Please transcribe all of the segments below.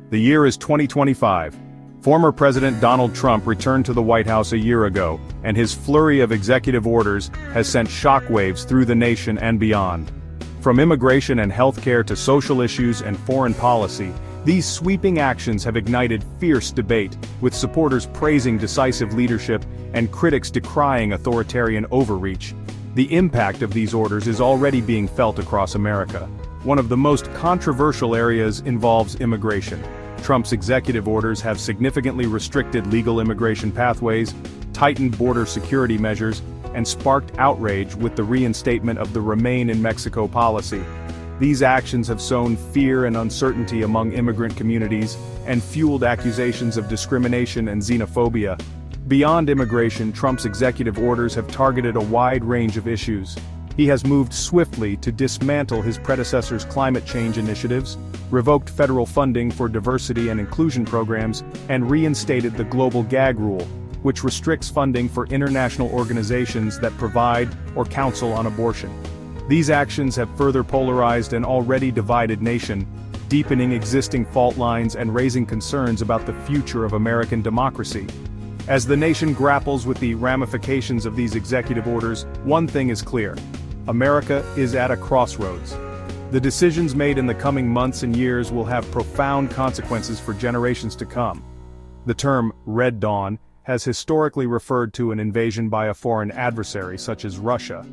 The year is 2025. Former President Donald Trump returned to the White House a year ago, and his flurry of executive orders has sent shockwaves through the nation and beyond. From immigration and healthcare to social issues and foreign policy, these sweeping actions have ignited fierce debate, with supporters praising decisive leadership and critics decrying authoritarian overreach. The impact of these orders is already being felt across America. One of the most controversial areas involves immigration. Trump's executive orders have significantly restricted legal immigration pathways, tightened border security measures, and sparked outrage with the reinstatement of the Remain in Mexico policy. These actions have sown fear and uncertainty among immigrant communities and fueled accusations of discrimination and xenophobia. Beyond immigration, Trump's executive orders have targeted a wide range of issues. He has moved swiftly to dismantle his predecessor's climate change initiatives, revoked federal funding for diversity and inclusion programs, and reinstated the global gag rule, which restricts funding for international organizations that provide or counsel on abortion. These actions have further polarized an already divided nation, deepening existing fault lines and raising concerns about the future of American democracy. As the nation grapples with the ramifications of these executive orders, one thing is clear: America is at a crossroads. The decisions made in the coming months and years will have profound consequences for generations to come. The term Red Dawn has historically referred to an invasion by a foreign adversary such as Russia.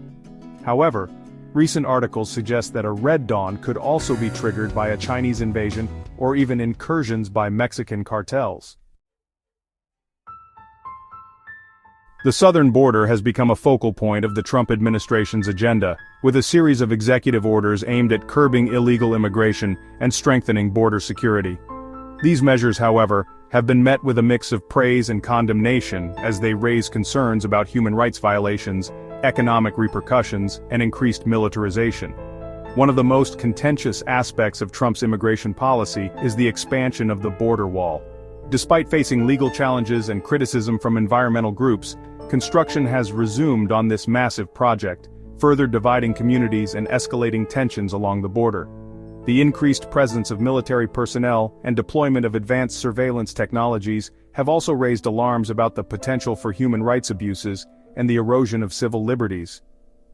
However, recent articles suggest that a Red Dawn could also be triggered by a Chinese invasion or even incursions by Mexican cartels. The southern border has become a focal point of the Trump administration's agenda, with a series of executive orders aimed at curbing illegal immigration and strengthening border security. These measures, however, have been met with a mix of praise and condemnation as they raise concerns about human rights violations, economic repercussions, and increased militarization. One of the most contentious aspects of Trump's immigration policy is the expansion of the border wall. Despite facing legal challenges and criticism from environmental groups, construction has resumed on this massive project, further dividing communities and escalating tensions along the border. The increased presence of military personnel and deployment of advanced surveillance technologies have also raised alarms about the potential for human rights abuses and the erosion of civil liberties.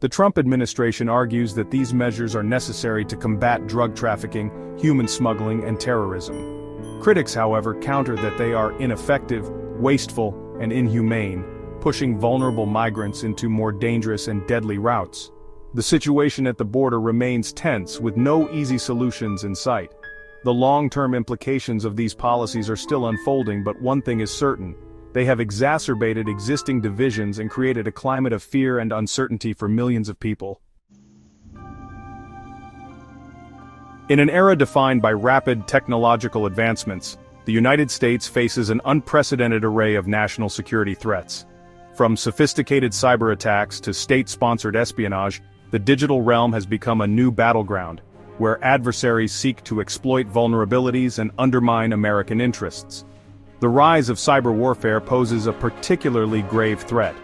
The Trump administration argues that these measures are necessary to combat drug trafficking, human smuggling, and terrorism. Critics, however, counter that they are ineffective, wasteful, and inhumane, pushing vulnerable migrants into more dangerous and deadly routes. The situation at the border remains tense, with no easy solutions in sight. The long-term implications of these policies are still unfolding, but one thing is certain: they have exacerbated existing divisions and created a climate of fear and uncertainty for millions of people. In an era defined by rapid technological advancements, the United States faces an unprecedented array of national security threats. From sophisticated cyber attacks to state-sponsored espionage, the digital realm has become a new battleground, where adversaries seek to exploit vulnerabilities and undermine American interests. The rise of cyber warfare poses a particularly grave threat.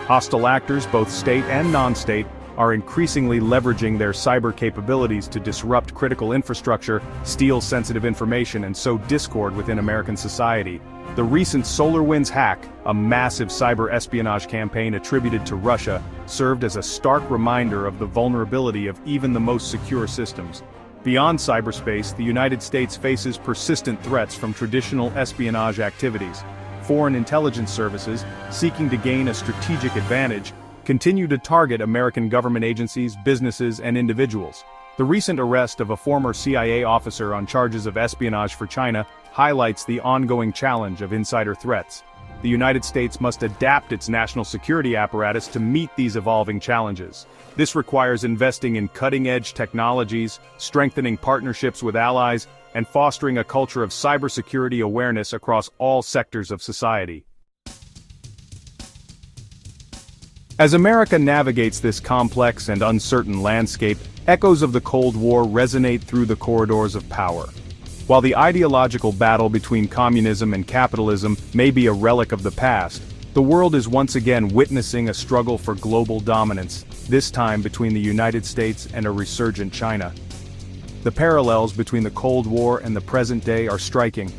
Hostile actors, both state and non-state, are increasingly leveraging their cyber capabilities to disrupt critical infrastructure, steal sensitive information, and sow discord within American society. The recent SolarWinds hack, a massive cyber espionage campaign attributed to Russia, served as a stark reminder of the vulnerability of even the most secure systems. Beyond cyberspace, the United States faces persistent threats from traditional espionage activities. Foreign intelligence services, seeking to gain a strategic advantage, continue to target American government agencies, businesses, and individuals. The recent arrest of a former CIA officer on charges of espionage for China highlights the ongoing challenge of insider threats. The United States must adapt its national security apparatus to meet these evolving challenges. This requires investing in cutting-edge technologies, strengthening partnerships with allies, and fostering a culture of cybersecurity awareness across all sectors of society. As America navigates this complex and uncertain landscape, echoes of the Cold War resonate through the corridors of power. While the ideological battle between communism and capitalism may be a relic of the past, the world is once again witnessing a struggle for global dominance, this time between the United States and a resurgent China. The parallels between the Cold War and the present day are striking.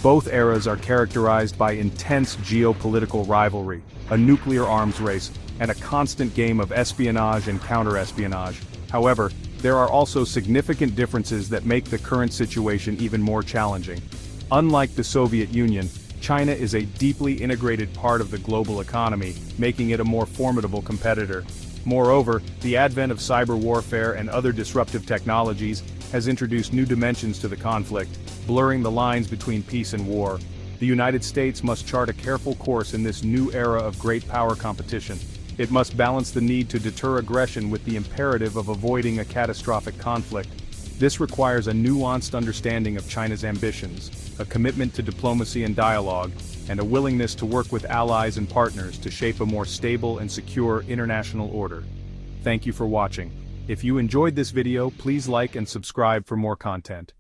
Both eras are characterized by intense geopolitical rivalry, a nuclear arms race, and a constant game of espionage and counter-espionage. However, there are also significant differences that make the current situation even more challenging. Unlike the Soviet Union, China is a deeply integrated part of the global economy, making it a more formidable competitor. Moreover, the advent of cyber warfare and other disruptive technologies has introduced new dimensions to the conflict, blurring the lines between peace and war. The United States must chart a careful course in this new era of great power competition. It must balance the need to deter aggression with the imperative of avoiding a catastrophic conflict. This requires a nuanced understanding of China's ambitions, a commitment to diplomacy and dialogue, and a willingness to work with allies and partners to shape a more stable and secure international order. Thank you for watching. If you enjoyed this video, please like and subscribe for more content.